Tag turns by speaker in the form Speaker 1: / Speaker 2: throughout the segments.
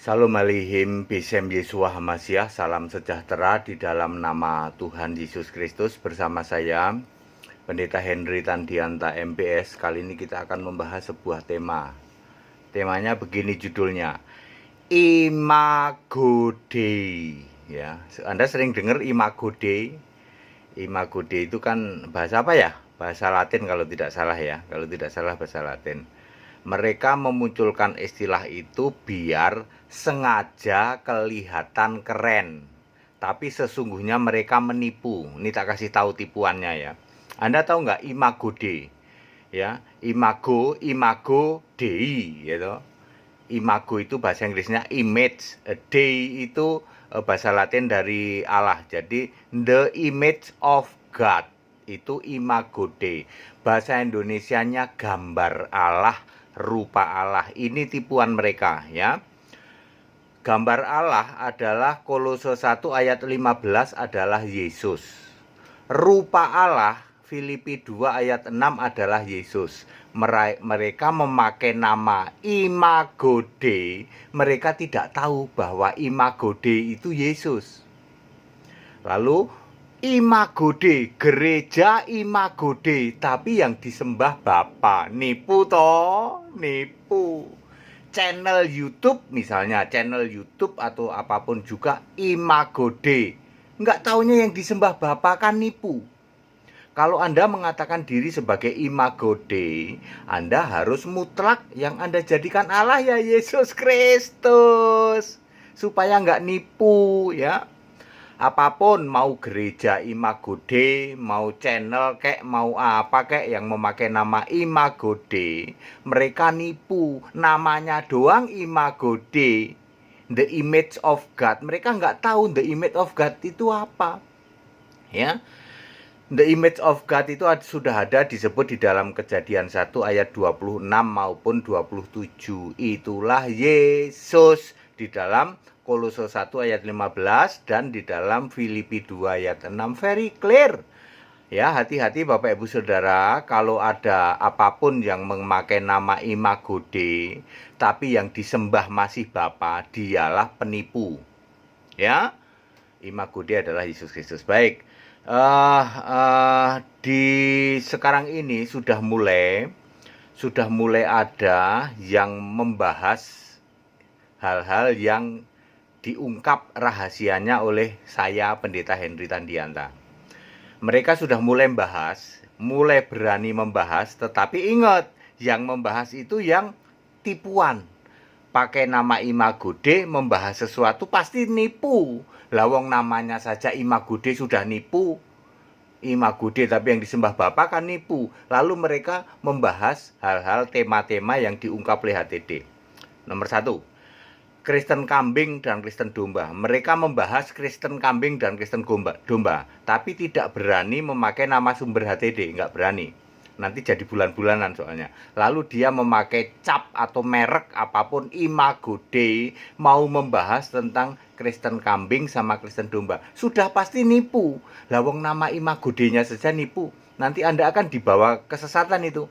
Speaker 1: Shalom Aleichem, Besem Yeshua Hamasyah, salam sejahtera di dalam nama Tuhan Yesus Kristus. Bersama saya, Pendeta Henry Tandianta MPS. Kali ini kita akan membahas sebuah tema. Temanya begini judulnya, Imago Dei. Ya, Anda sering dengar Imago Dei. Imago Dei itu kan bahasa apa ya? Bahasa Latin kalau tidak salah ya. Kalau tidak salah bahasa Latin. Mereka memunculkan istilah itu biar sengaja kelihatan keren. Tapi sesungguhnya mereka menipu. Ini tak kasih tahu tipuannya ya. Anda tahu nggak Imago Dei? Ya, Imago Dei gitu. Imago itu bahasa Inggrisnya image, Dei itu bahasa Latin dari Allah. Jadi the image of God itu Imago Dei. Bahasa Indonesianya gambar Allah, rupa Allah. Ini tipuan mereka ya. Gambar Allah adalah Kolose 1 ayat 15 adalah Yesus. Rupa Allah Filipi 2 ayat 6 adalah Yesus. Mereka memakai nama Imago Dei. Mereka tidak tahu bahwa Imago Dei itu Yesus. Lalu Imago Dei, gereja Imago Dei, tapi yang disembah Bapa. Nipu toh, nipu. Channel YouTube misalnya, channel YouTube atau apapun juga Imago Dei. Nggak taunya yang disembah Bapa kan nipu. Kalau Anda mengatakan diri sebagai Imago Dei, Anda harus mutlak yang Anda jadikan Allah ya Yesus Kristus. Supaya nggak nipu ya. Apapun, mau gereja Imago Dei, mau channel kek, mau apa kek yang memakai nama Imago Dei, mereka nipu. Namanya doang Imago Dei, the image of God. Mereka nggak tahu the image of God itu apa. Ya, the image of God itu sudah ada disebut di dalam Kejadian 1 ayat 26 maupun 27. Itulah Yesus di dalam Kolose 1 ayat 15 dan di dalam Filipi 2 ayat 6. Very clear. Ya, hati-hati Bapak Ibu Saudara, kalau ada apapun yang memakai nama Imago Dei, tapi yang disembah masih Bapa, dialah penipu. Ya, Imago Dei adalah Yesus Kristus. Baik, di sekarang ini sudah mulai ada yang membahas hal-hal yang diungkap rahasianya oleh saya Pendeta Henry Tandianta. Mereka sudah mulai berani membahas, tetapi ingat, yang membahas itu yang tipuan. Pakai nama Imago Dei membahas sesuatu pasti nipu. Lawong namanya saja Imago Dei sudah nipu. Imago Dei tapi yang disembah Bapa kan nipu. Lalu mereka membahas hal-hal tema-tema yang diungkap oleh HTD. Nomor 1. Kristen kambing dan Kristen domba. Mereka membahas Kristen kambing dan Kristen domba, tapi tidak berani memakai nama sumber HTD, nggak berani. Nanti jadi bulan-bulanan soalnya. Lalu dia memakai cap atau merek apapun Imago Dei, mau membahas tentang Kristen kambing sama Kristen domba. Sudah pasti nipu. Lawong nama Imago Dei-nya saja nipu. Nanti Anda akan dibawa kesesatan itu.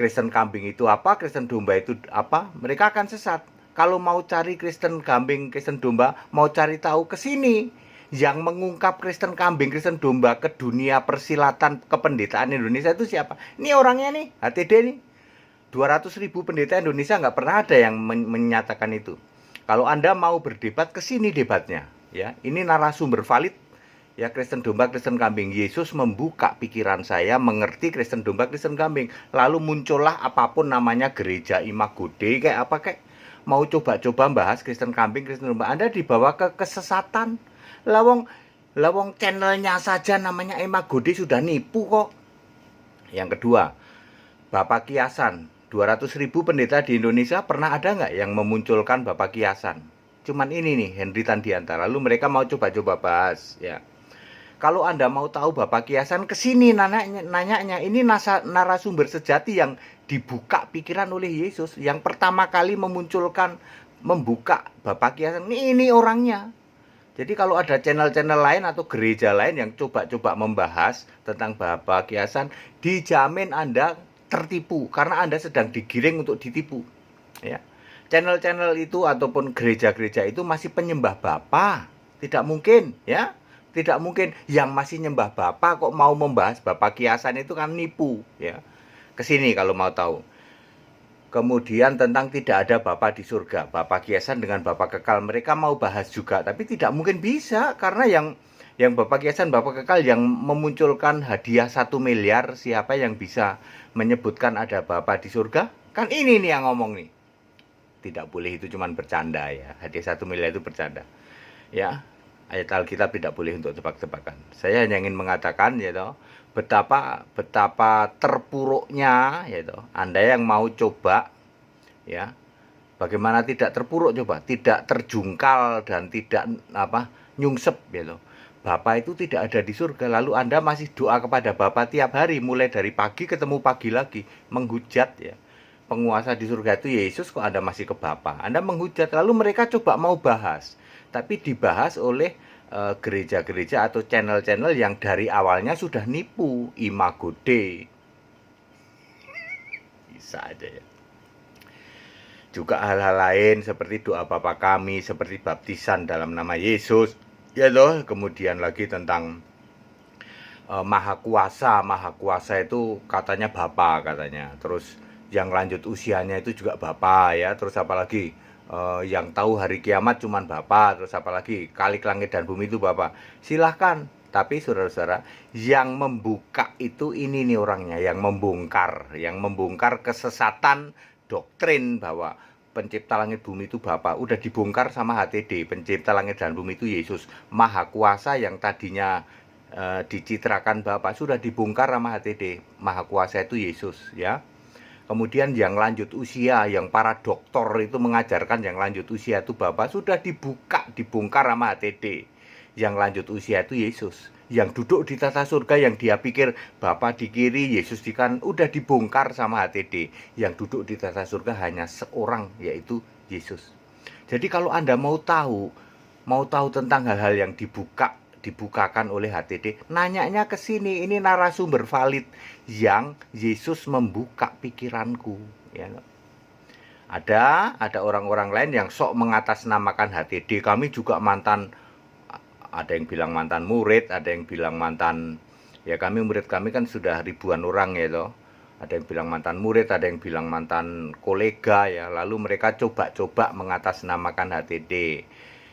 Speaker 1: Kristen kambing itu apa, Kristen domba itu apa, mereka akan sesat. Kalau mau cari Kristen kambing, Kristen domba, mau cari tahu ke sini. Yang mengungkap Kristen kambing, Kristen domba ke dunia persilatan kependetaan Indonesia itu siapa? Ini orangnya nih, HTD nih. 200.000 pendeta Indonesia nggak pernah ada yang menyatakan itu. Kalau Anda mau berdebat, ke sini debatnya. Ya, ini narasumber valid. Ya, Kristen domba, Kristen kambing. Yesus membuka pikiran saya, mengerti Kristen domba, Kristen kambing. Lalu muncullah apapun namanya gereja Imago Dei, kayak apa kayak. Mau coba-coba bahas Kristen kambing, Kristen domba, Anda dibawa ke kesesatan. Lawong channelnya saja namanya Imago Dei sudah nipu kok. Yang kedua, Bapak Kiasan. 200.000 pendeta di Indonesia pernah ada nggak yang memunculkan Bapak Kiasan? Cuman ini nih, Henry Tandianta. Lalu mereka mau coba-coba bahas ya. Kalau Anda mau tahu Bapak Kiasan, kesini nanyanya. Ini narasumber sejati yang dibuka pikiran oleh Yesus. Yang pertama kali membuka Bapak Kiasan. Ini orangnya. Jadi kalau ada channel-channel lain atau gereja lain yang coba-coba membahas tentang Bapak Kiasan, dijamin Anda tertipu. Karena Anda sedang digiring untuk ditipu. Ya. channel-channel itu ataupun gereja-gereja itu masih penyembah Bapa. Tidak mungkin, ya. Tidak mungkin yang masih nyembah Bapa kok mau membahas Bapa kiasan, itu kan nipu, ya. Kesini kalau mau tahu. Kemudian tentang tidak ada Bapa di surga, Bapa kiasan dengan Bapa kekal, mereka mau bahas juga, tapi tidak mungkin bisa karena yang Bapa kiasan, Bapa kekal yang memunculkan hadiah 1 miliar, siapa yang bisa menyebutkan ada Bapa di surga? Kan ini nih yang ngomong nih. Tidak boleh, itu cuma bercanda ya. Hadiah 1 miliar itu bercanda. Ya, ayat Alkitab tidak boleh untuk tebak-tebakan. Saya hanya ingin mengatakan ya toh, betapa terpuruknya ya toh, Anda yang mau coba ya. Bagaimana tidak terpuruk coba? Tidak terjungkal dan tidak nyungsep ya toh. Bapa itu tidak ada di surga, lalu Anda masih doa kepada Bapa tiap hari, mulai dari pagi ketemu pagi lagi, menghujat ya. Penguasa di surga itu Yesus, kok Anda masih ke Bapa? Anda menghujat, lalu mereka coba mau bahas, tapi dibahas oleh gereja-gereja atau channel-channel yang dari awalnya sudah nipu, Imago Dei. Bisa aja ya. Juga hal-hal lain seperti doa Bapa kami, seperti baptisan dalam nama Yesus. Ya loh, kemudian lagi tentang Maha Kuasa itu katanya Bapa katanya. Terus yang lanjut usianya itu juga Bapa ya. Terus apalagi yang tahu hari kiamat cuman Bapa. Terus apalagi Khalik langit dan bumi itu Bapa. Silahkan. Tapi saudara-saudara, yang membuka itu ini nih orangnya, yang membongkar kesesatan doktrin bahwa pencipta langit bumi itu Bapa. Udah dibongkar sama HTD. Pencipta langit dan bumi itu Yesus. Maha Kuasa yang tadinya dicitrakan Bapa sudah dibongkar sama HTD. Maha Kuasa itu Yesus ya. Kemudian yang lanjut usia, yang para dokter itu mengajarkan yang lanjut usia itu Bapa, sudah dibongkar sama HTD. Yang lanjut usia itu Yesus. Yang duduk di tata surga, yang dia pikir Bapa di kiri, Yesus di kanan, udah dibongkar sama HTD. Yang duduk di tata surga hanya seorang, yaitu Yesus. Jadi kalau Anda mau tahu tentang hal-hal yang dibukakan oleh HTD, nanyanya ke sini. Ini narasumber valid yang Yesus membuka pikiranku ya. Ada orang-orang lain yang sok mengatasnamakan HTD. Kami juga mantan, ada yang bilang mantan murid, ada yang bilang mantan, ya murid kami kan sudah ribuan orang ya toh. Ada yang bilang mantan murid, ada yang bilang mantan kolega ya. Lalu mereka coba-coba mengatasnamakan HTD.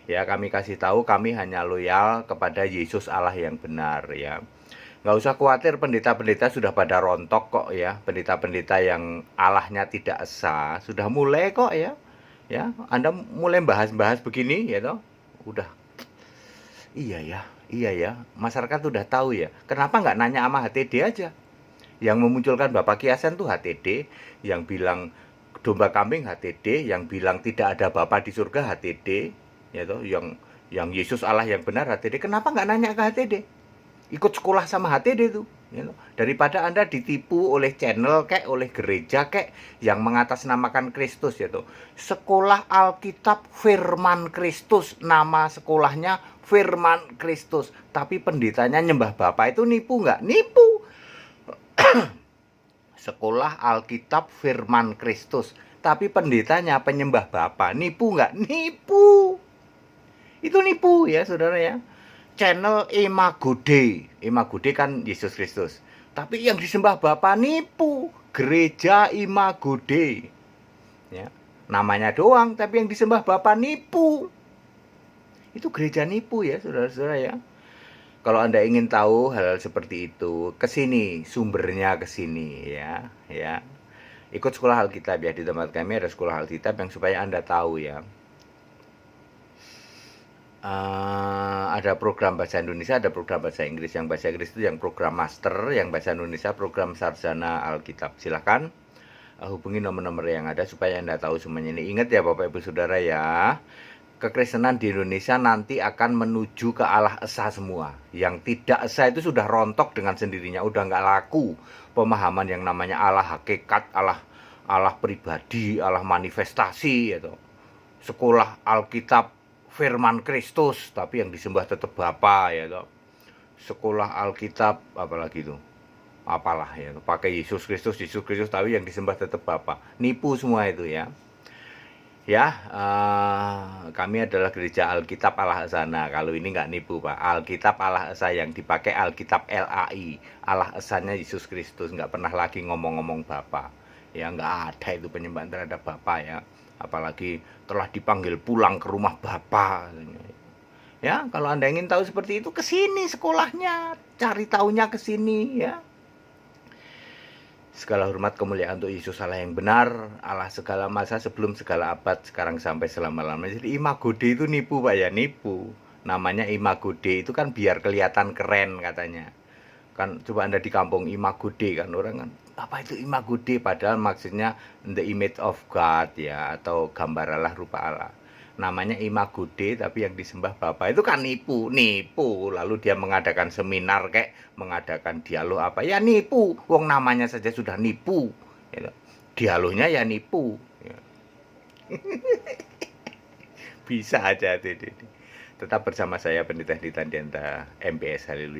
Speaker 1: Ya, kami kasih tahu kami hanya loyal kepada Yesus Allah yang benar ya. Nggak usah khawatir, pendeta-pendeta sudah pada rontok kok ya. Pendeta-pendeta yang Allahnya tidak esa sudah mulai kok ya. Ya, Anda mulai bahas-bahas begini ya toh. Udah. Iya ya. Masyarakat udah tahu ya. Kenapa nggak nanya sama HTD aja? Yang memunculkan Bapak Kiasan tuh HTD, yang bilang domba kambing HTD, yang bilang tidak ada Bapa di surga HTD. Ya toh, yang Yesus Allah yang benar HTD. Kenapa nggak nanya ke HTD? Ikut sekolah sama HTD tuh ya toh. Daripada Anda ditipu oleh channel kayak oleh gereja kayak yang mengatasnamakan Kristus ya toh. Sekolah Alkitab Firman Kristus, nama sekolahnya Firman Kristus, tapi pendetanya nyembah Bapa, itu nipu nggak? Nipu. Sekolah Alkitab Firman Kristus, tapi pendetanya penyembah Bapa, nipu nggak? Nipu. Itu nipu ya saudara ya. Channel Imago Dei kan Yesus Kristus, tapi yang disembah Bapa nipu. Gereja Imago Dei ya, namanya doang tapi yang disembah Bapa nipu. Itu gereja nipu ya saudara-saudara ya. Kalau Anda ingin tahu hal-hal seperti itu, kesini sumbernya, kesini ya. Ikut sekolah Alkitab ya, di tempat kami ada sekolah Alkitab yang supaya Anda tahu ya. Ada program bahasa Indonesia, ada program bahasa Inggris. Yang bahasa Inggris itu yang program master, yang bahasa Indonesia program sarjana Alkitab. Silahkan hubungi nomor-nomor yang ada supaya Anda tahu semuanya ini. Ingat ya Bapak Ibu Saudara ya, kekristenan di Indonesia nanti akan menuju ke Allah esa semua. Yang tidak esa itu sudah rontok dengan sendirinya, udah nggak laku pemahaman yang namanya Allah hakikat, Allah pribadi, Allah manifestasi gitu. Sekolah Alkitab Firman Kristus, tapi yang disembah tetap Bapa ya toh. Sekolah Alkitab apalagi itu? Apalah ya, pakai Yesus Kristus tapi yang disembah tetap Bapa. Nipu semua itu ya. Ya, kami adalah gereja Alkitab Allah Esana. Kalau ini nggak nipu, Pak. Alkitab Allah Esa yang dipakai Alkitab LAI. Allah Esanya Yesus Kristus. Nggak pernah lagi ngomong-ngomong Bapa. Ya, nggak ada itu penyembahan terhadap Bapa ya. Apalagi telah dipanggil pulang ke rumah Bapa. Ya, kalau Anda ingin tahu seperti itu, ke sini sekolahnya. Cari taunya ke sini ya. Segala hormat kemuliaan untuk Yesus Allah yang benar, Allah segala masa sebelum segala abad, sekarang sampai selama-lamanya. Jadi imago Dei itu nipu Pak ya, nipu. Namanya imago Dei itu kan biar kelihatan keren katanya. Kan coba Anda di kampung imago Dei kan orang kan, apa itu imago Dei? Padahal maksudnya the image of God ya, atau gambar Allah rupa Allah. Namanya imago Dei tapi yang disembah Bapa itu kan nipu. Lalu dia mengadakan seminar kayak mengadakan dialog apa ya, nipu. Wong namanya saja sudah nipu gitu. Dialognya ya nipu ya. Bisa aja. Tetap bersama saya Pendeta Hedi Tandianta MPS Haleluya.